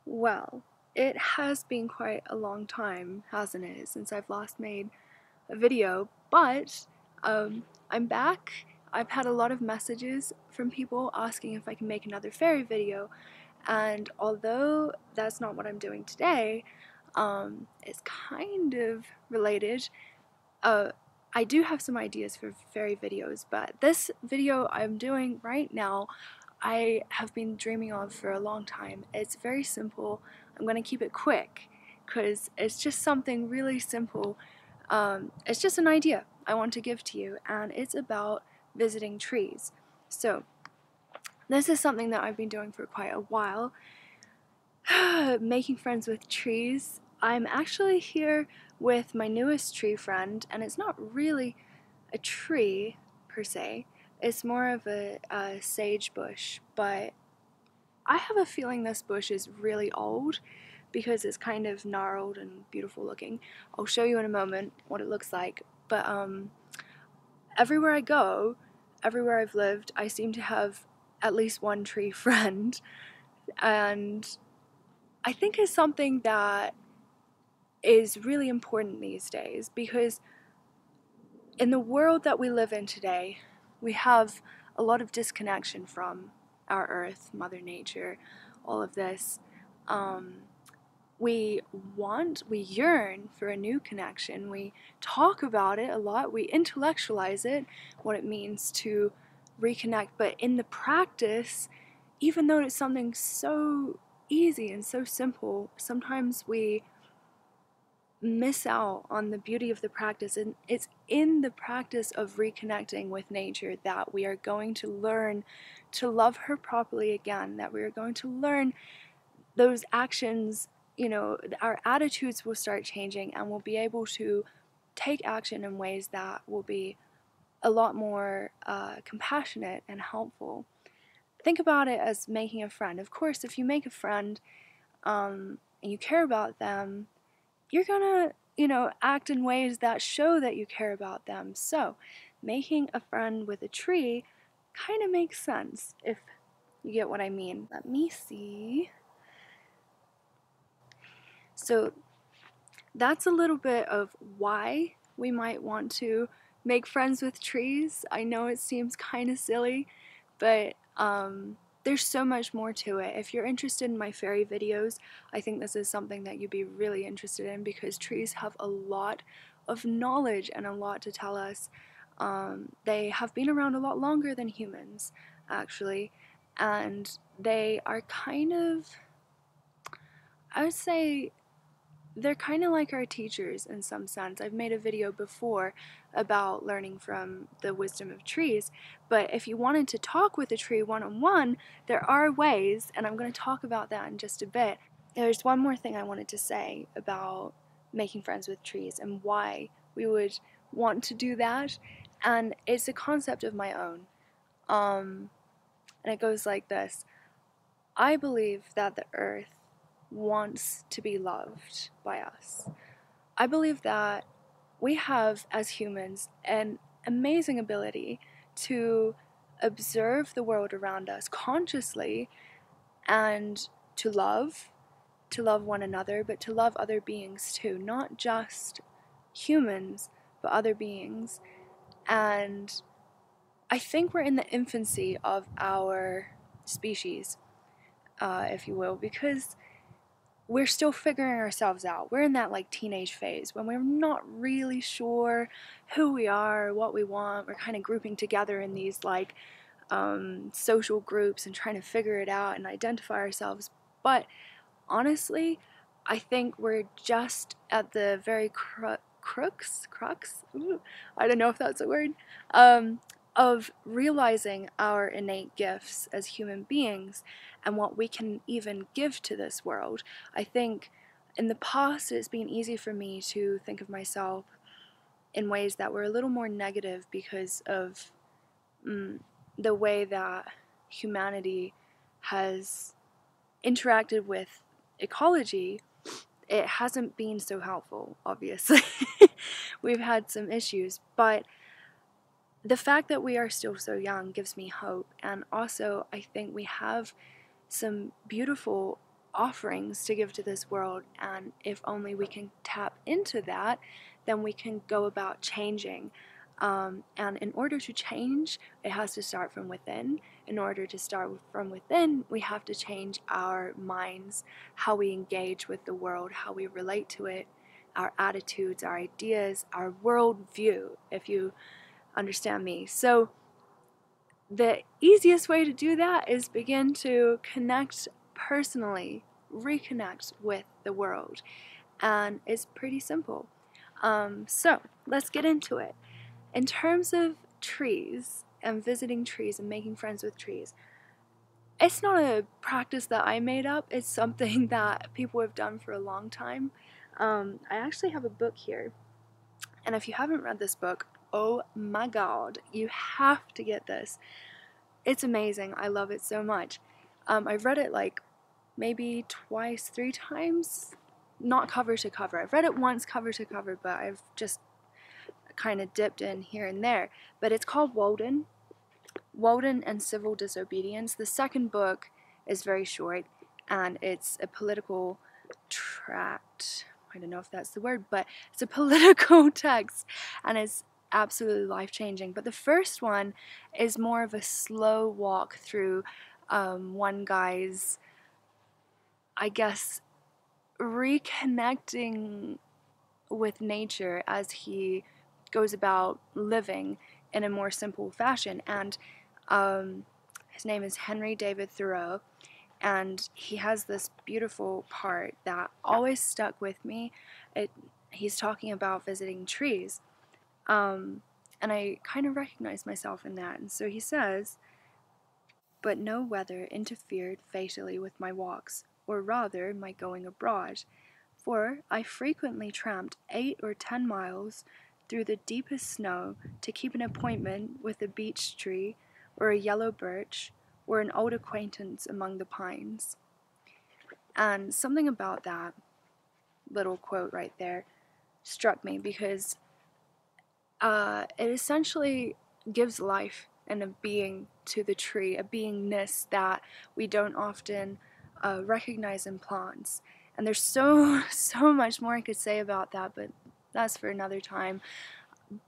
Well, it has been quite a long time, hasn't it, since I've last made a video, but I'm back. I've had a lot of messages from people asking if I can make another fairy video, and although that's not what I'm doing today, it's kind of related. I do have some ideas for fairy videos, but this video I'm doing right now I have been dreaming of for a long time. It's very simple. I'm going to keep it quick because it's just something really simple. It's just an idea I want to give to you, and it's about visiting trees. So this is something that I've been doing for quite a while. Making friends with trees. I'm actually here with my newest tree friend, and it's not really a tree per se. It's more of a sage bush, but I have a feeling this bush is really old because it's kind of gnarled and beautiful looking. I'll show you in a moment what it looks like, but everywhere I go, everywhere I've lived, I seem to have at least one tree friend, and I think it's something that is really important these days because in the world that we live in today, we have a lot of disconnection from our earth, Mother Nature, all of this. We yearn for a new connection. We talk about it a lot. We intellectualize it, what it means to reconnect. But in the practice, even though it's something so easy and so simple, sometimes we miss out on the beauty of the practice, and it's in the practice of reconnecting with nature that we are going to learn to love her properly again, that we are going to learn those actions, our attitudes will start changing, and we'll be able to take action in ways that will be a lot more compassionate and helpful. Think about it as making a friend. Of course, if you make a friend and you care about them, you're gonna, act in ways that show that you care about them. So, making a friend with a tree kind of makes sense, if you get what I mean. Let me see. So, that's a little bit of why we might want to make friends with trees. I know it seems kind of silly, but there's so much more to it. If you're interested in my fairy videos, I think this is something that you'd be really interested in because trees have a lot of knowledge and a lot to tell us. They have been around a lot longer than humans, actually, and they are kind of, I would say, they're kind of like our teachers in some sense. I've made a video before about learning from the wisdom of trees, but if you wanted to talk with a tree one-on-one, there are ways, and I'm going to talk about that in just a bit. There's one more thing I wanted to say about making friends with trees and why we would want to do that, and it's a concept of my own. And it goes like this. I believe that the earth wants to be loved by us. I believe that we have, as humans, an amazing ability to observe the world around us consciously and to love one another, but to love other beings too, not just humans, but other beings. And I think we're in the infancy of our species, if you will, because we're still figuring ourselves out. We're in that like teenage phase when we're not really sure who we are, what we want. We're kind of grouping together in these like social groups and trying to figure it out and identify ourselves. But honestly, I think we're just at the very crux, ooh, I don't know if that's a word, of realizing our innate gifts as human beings and what we can even give to this world. I think in the past it's been easy for me to think of myself in ways that were a little more negative because of the way that humanity has interacted with ecology. It hasn't been so helpful, obviously. We've had some issues, but the fact that we are still so young gives me hope. And also, I think we have some beautiful offerings to give to this world, and if only we can tap into that, then we can go about changing. And in order to change, it has to start from within. In order to start from within, we have to change our minds, how we engage with the world, how we relate to it, our attitudes, our ideas, our worldview, if you understand me. So the easiest way to do that is begin to connect personally, reconnect with the world. And it's pretty simple. So let's get into it. In terms of trees and visiting trees and making friends with trees, it's not a practice that I made up. It's something that people have done for a long time. I actually have a book here. And if you haven't read this book, oh my god, you have to get this. It's amazing. I love it so much. I've read it like maybe twice, 3 times. Not cover to cover. I've read it once cover to cover, but I've just kind of dipped in here and there. But it's called Walden and Civil Disobedience. The second book is very short, and it's a political tract. I don't know if that's the word, but it's a political text, and it's absolutely life-changing. But the first one is more of a slow walk through one guy's, I guess, reconnecting with nature as he goes about living in a more simple fashion. And his name is Henry David Thoreau, and he has this beautiful part that always stuck with me. He's talking about visiting trees, and I kind of recognize myself in that. And so he says, "But no weather interfered fatally with my walks, or rather my going abroad, for I frequently tramped 8 or 10 miles through the deepest snow to keep an appointment with a beech tree, or a yellow birch, or an old acquaintance among the pines." And something about that little quote right there struck me, because it essentially gives life and a being to the tree, a beingness that we don't often recognize in plants. And there's so much more I could say about that, but that's for another time.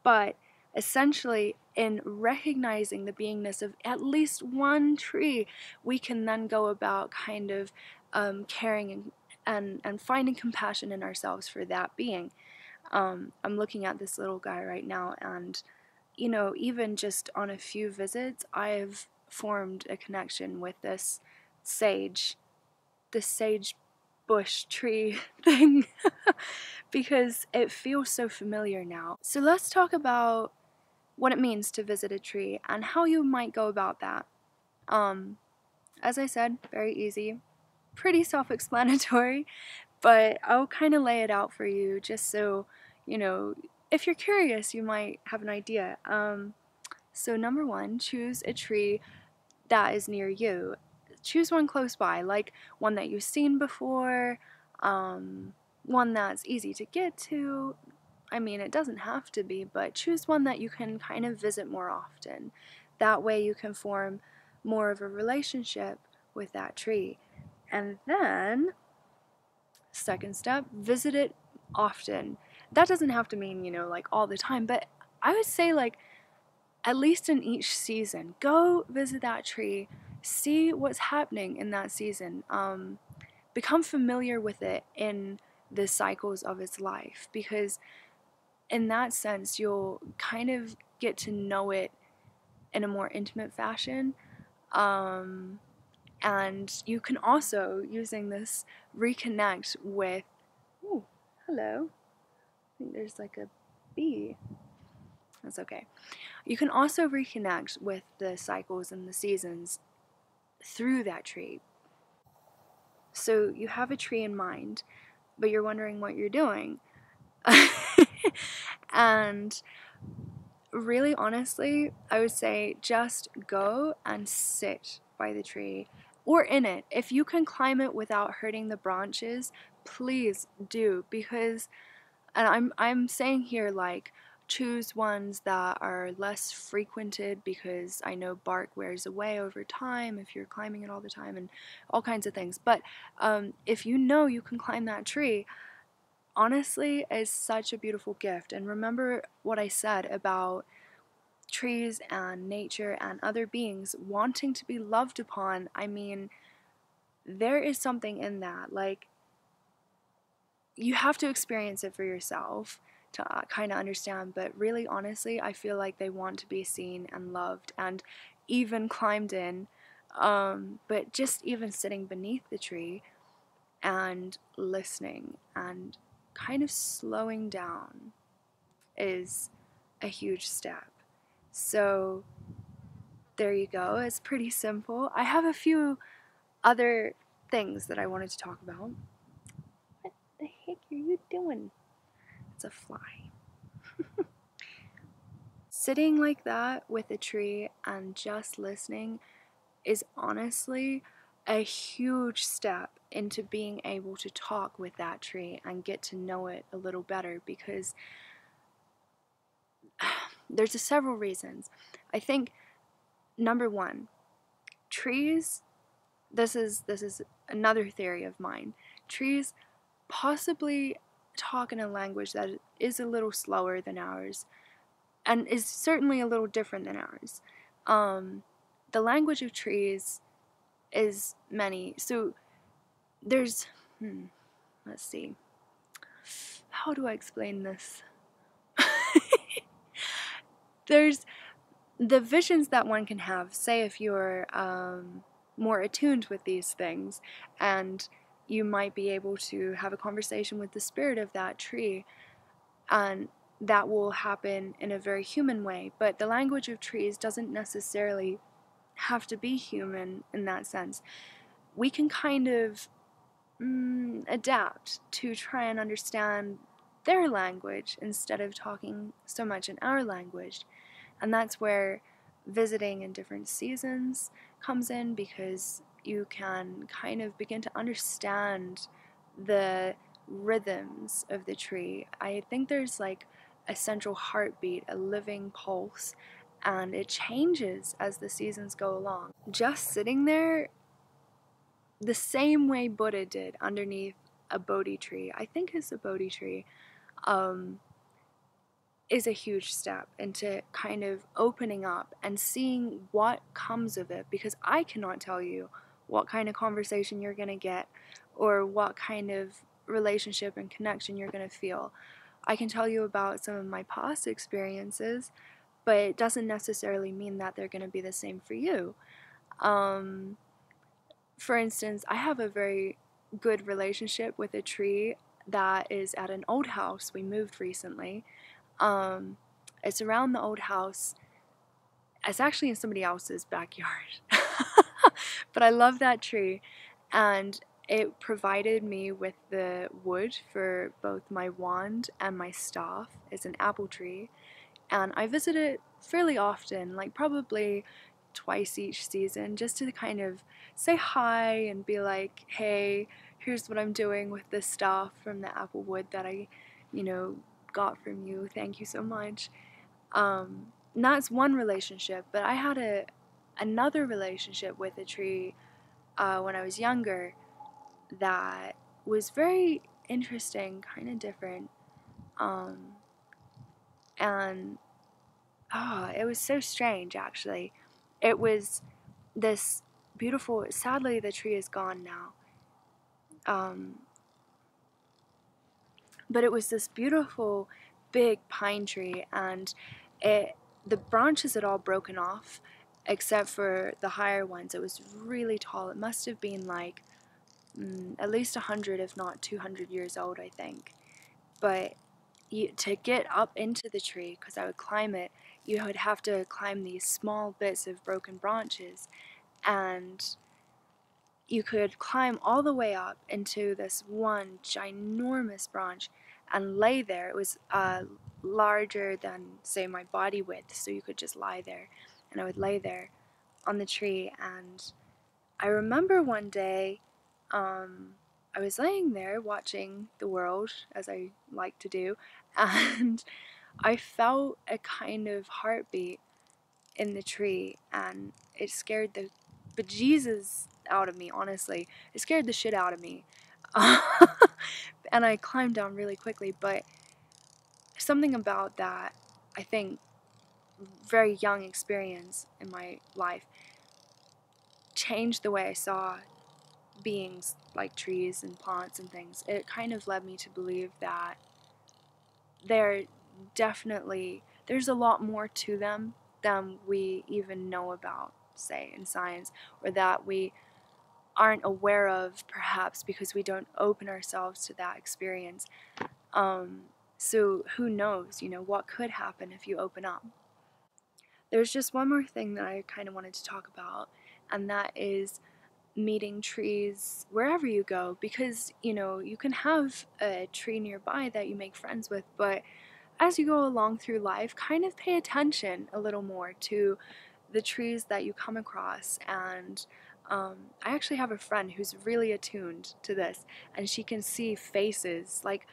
But essentially, in recognizing the beingness of at least one tree, we can then go about kind of caring and finding compassion in ourselves for that being. I'm looking at this little guy right now, and you know, even just on a few visits, I've formed a connection with this sage bush tree thing because it feels so familiar now. So let's talk about what it means to visit a tree and how you might go about that. As I said, very easy, pretty self-explanatory, but I'll kind of lay it out for you just so, you know, if you're curious, you might have an idea. So number 1, choose a tree that is near you. Choose one close by, like one that you've seen before, one that's easy to get to. I mean, it doesn't have to be, but choose one that you can kind of visit more often. That way you can form more of a relationship with that tree. And then, second step, visit it often. That doesn't have to mean, you know, like all the time, but I would say like at least in each season, go visit that tree, see what's happening in that season, become familiar with it in the cycles of its life, because in that sense you'll kind of get to know it in a more intimate fashion. And you can also, using this, reconnect with, ooh, hello, I think there's like a bee. That's okay. You can also reconnect with the cycles and the seasons through that tree. So you have a tree in mind, but you're wondering what you're doing. And really, honestly, I would say just go and sit by the tree or in it. If you can climb it without hurting the branches, please do, because, and I'm saying here, like, choose ones that are less frequented, because I know bark wears away over time if you're climbing it all the time and all kinds of things. But if you know you can climb that tree, honestly, it's such a beautiful gift. And remember what I said about trees and nature and other beings wanting to be loved upon. I mean, there is something in that. Like, you have to experience it for yourself to kind of understand, but really, honestly, I feel like they want to be seen and loved and even climbed in. But just even sitting beneath the tree and listening and kind of slowing down is a huge step. So there you go. It's pretty simple. I have a few other things that I wanted to talk about. What the heck are you doing? It's a fly. Sitting like that with a tree and just listening is honestly a huge step into being able to talk with that tree and get to know it a little better, because there's several reasons. I think number one, trees, this is another theory of mine. Trees possibly talk in a language that is a little slower than ours and is certainly a little different than ours. The language of trees is many. So there's, let's see, how do I explain this? There's the visions that one can have, say if you're more attuned with these things, and you might be able to have a conversation with the spirit of that tree, and that will happen in a very human way. But the language of trees doesn't necessarily have to be human in that sense. We can kind of adapt to try and understand their language instead of talking so much in our language. And that's where visiting in different seasons comes in, because you can kind of begin to understand the rhythms of the tree. I think there's like a central heartbeat, a living pulse, and it changes as the seasons go along. Just sitting there the same way Buddha did underneath a Bodhi tree, I think it's a Bodhi tree, is a huge step into kind of opening up and seeing what comes of it, because I cannot tell you what kind of conversation you're going to get or what kind of relationship and connection you're going to feel. I can tell you about some of my past experiences, but it doesn't necessarily mean that they're going to be the same for you. For instance, I have a very good relationship with a tree that is at an old house. We moved recently. It's around the old house. It's actually in somebody else's backyard. But I love that tree, and it provided me with the wood for both my wand and my staff. It's an apple tree, and I visit it fairly often, like probably twice each season, just to kind of say hi and be like, hey, here's what I'm doing with this stuff from the apple wood that I, got from you. Thank you so much. And that's one relationship, but I had another relationship with a tree when I was younger that was very interesting, kind of different. And Oh, it was so strange actually. It was this beautiful, sadly the tree is gone now. Um, but it was this beautiful big pine tree, and it the branches had all broken off except for the higher ones. It was really tall. It must have been like at least 100 if not 200 years old, I think. But to get up into the tree, because I would climb it, you would have to climb these small bits of broken branches, and you could climb all the way up into this one ginormous branch and lay there. It was larger than, say, my body width, so you could just lie there. And I would lay there on the tree, and I remember one day I was laying there watching the world, as I like to do, and I felt a kind of heartbeat in the tree, and it scared the bejesus out of me, honestly. It scared the shit out of me. And I climbed down really quickly, but something about that, I think, very young experience in my life changed the way I saw beings like trees and plants and things. It kind of led me to believe that they're definitely, there's a lot more to them than we even know about, say, in science, or that we aren't aware of, perhaps because we don't open ourselves to that experience. So who knows, what could happen if you open up. There's just one more thing that I kind of wanted to talk about, and that is meeting trees wherever you go, because you can have a tree nearby that you make friends with, but as you go along through life, kind of pay attention a little more to the trees that you come across. And I actually have a friend who's really attuned to this, and she can see faces, like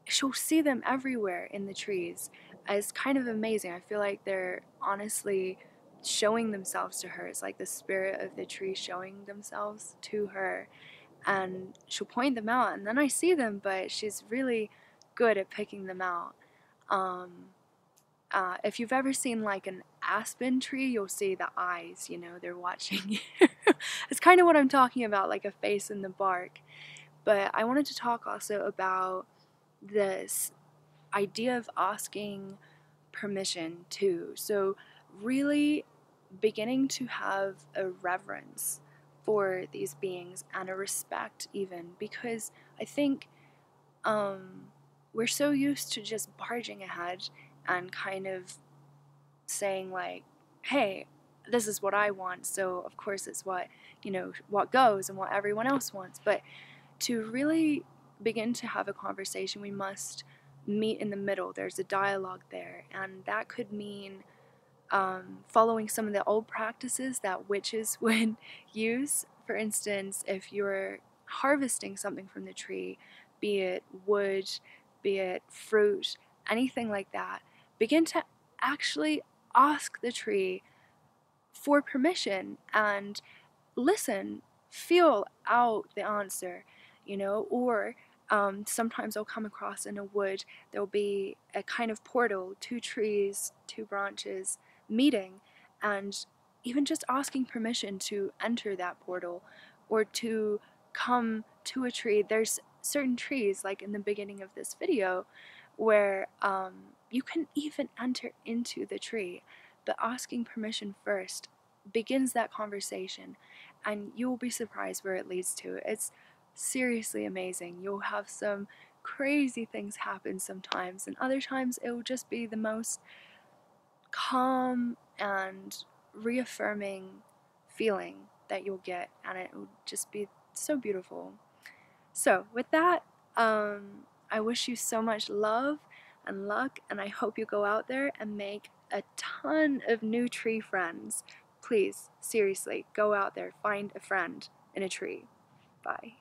she'll see them everywhere in the trees. It's kind of amazing. I feel like they're honestly showing themselves to her. It's like the spirit of the tree showing themselves to her, and she'll point them out, and then I see them, but she's really good at picking them out. um, if you've ever seen like an aspen tree, you'll see the eyes, they're watching you. It's kind of what I'm talking about, like a face in the bark. But I wanted to talk also about this idea of asking permission too. So really beginning to have a reverence for these beings and a respect, even, because I think we're so used to just barging ahead and kind of saying like, hey, this is what I want, so of course it's what goes and what everyone else wants. But to really begin to have a conversation, we must meet in the middle. There's a dialogue there, and that could mean following some of the old practices that witches would use. For instance, if you're harvesting something from the tree, be it wood, be it fruit, anything like that, begin to actually ask the tree for permission and listen, feel out the answer, or sometimes I'll come across in a wood, there'll be a kind of portal, two trees, two branches meeting, and even just asking permission to enter that portal or to come to a tree. There's certain trees, like in the beginning of this video, where you can even enter into the tree, but asking permission first begins that conversation, and you will be surprised where it leads to. It's seriously amazing. You'll have some crazy things happen sometimes, and other times it will just be the most calm and reaffirming feeling that you'll get, and it will just be so beautiful. So with that, I wish you so much love and luck, and I hope you go out there and make a ton of new tree friends. Please, seriously, go out there, find a friend in a tree. Bye.